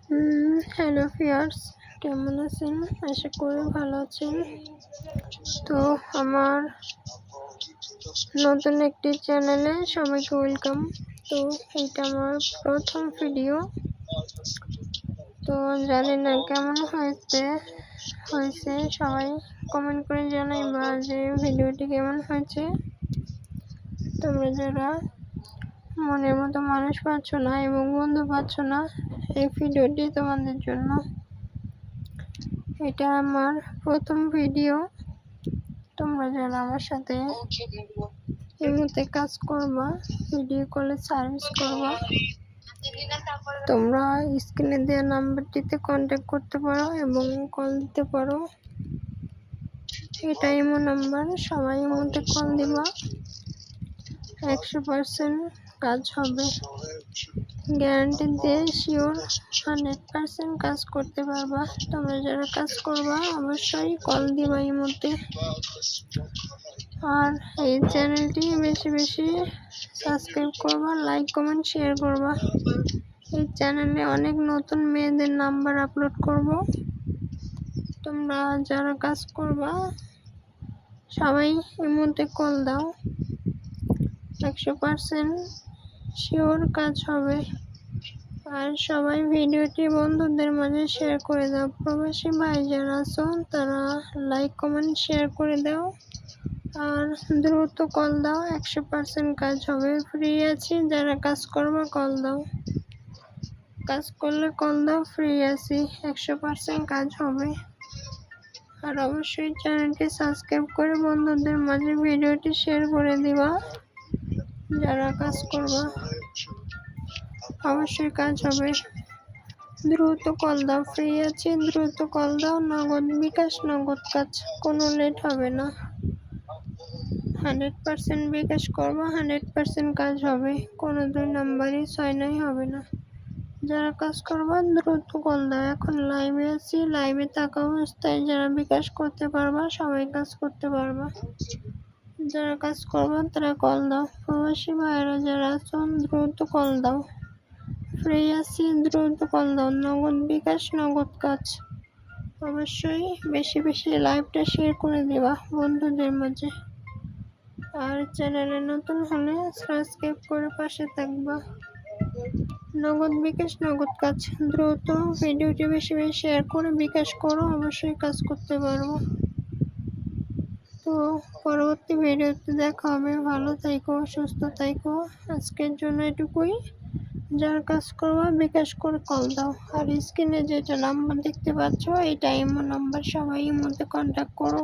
Hello viewers, কেমন আছেন? আশা করি ভালো আছেন। তো আমার নতুন একটি চ্যানেলে সবাইকে ওয়েলকাম। তো এটা আমার প্রথম ভিডিও। তো জানি না কেমন হয়েছে সবাই কমেন্ট করে জানাইবা যে ভিডিওটি কেমন হয়েছে। তোমরা যারা মনের মতো মানুষ পাচ্ছ না এবং বন্ধু পাচ্ছ না, এই ভিডিওটি তোমাদের জন্য। এটা আমার প্রথম ভিডিও। তোমরা যারা আমার সাথে এই মুহূর্তে কাজ করবা, ভিডিও কলে সার্ভিস করবা, তোমরা স্ক্রিনে দেওয়া নাম্বারটিতে কন্ট্যাক্ট করতে পারো এবং কল দিতে পারো। এটা এমন নাম্বার, সবাই এর মধ্যে কল দিবা, 100% কাজ হবে। গ্যারান্টি দিয়ে শিওর 100% কাজ করতে পারবা। তোমরা যারা কাজ করবা অবশ্যই কল দিবা এই মধ্যে। আর এই চ্যানেলটি বেশি বেশি সাবস্ক্রাইব করবা, লাইক কমেন্ট শেয়ার করবা। এই চ্যানেলে অনেক নতুন মেয়েদের নাম্বার আপলোড করব। তোমরা যারা কাজ করবা সবাই এর মধ্যে কল দাও, 100% শিওর কাজ হবে। আর সবাই ভিডিওটি বন্ধুদের মাঝে শেয়ার করে দাও। প্রবাসী ভাই যারা আছো তারা লাইক কমেন্ট শেয়ার করে দাও। আর দ্রুত কল দাও, 100% কাজ হবে। ফ্রি আছি, যারা কাজ করবে কল দাও, কাজ করলে কল দাও, ফ্রি আছি, 100% কাজ হবে। আর অবশ্যই চ্যানেলটি সাবস্ক্রাইব করে বন্ধুদের মাঝে ভিডিওটি শেয়ার করে দিবা। যারা কাজ করবা অবশ্যই কাজ হবে। দ্রুত কল দাও, ফ্রি আছি, দ্রুত কল দাও। নগদ বিকাশ, নগদ কাজ, কোনো লেট হবে না। 100% বিকাশ করবো, 100% কাজ হবে। কোনো 2 নাম্বারই 6 হবে না। যারা কাজ করবা দ্রুত কল দাও। এখন লাইভে আছি, লাইভে থাকা অবস্থায় যারা বিকাশ করতে পারবা সবাই কাজ করতে পারবা। যারা কাজ করবা তারা কল দাও। প্রবাসী ভাইয়েরা যারা আছো দ্রুত কল দাও, ফ্রি আছি, দ্রুত কল দাও। নগদ বিকাশ, নগদ কাজ। অবশ্যই বেশি বেশি লাইভটা শেয়ার করে দিবা বন্ধুদের মাঝে। আর চ্যানেলে নতুন হলে সাবস্ক্রাইব করে পাশে থাকবা। নগদ বিকাশ, নগদ কাজ। দ্রুত ভিডিওটি বেশি বেশি শেয়ার করে বিকাশ করো, অবশ্যই কাজ করতে পারবো। তো পরবর্তী ভিডিওতে দেখা হবে। ভালো থাইকো, সুস্থ থাইকো। আজকের জন্য এটুকুই। যারা কাজ করবা বিকাশ করে কল দাও। আর স্ক্রিনে যেটা নাম্বার দেখতে পাচ্ছ এটা ইমো নাম্বার, সবাই এর মধ্যে কন্ট্যাক্ট করো।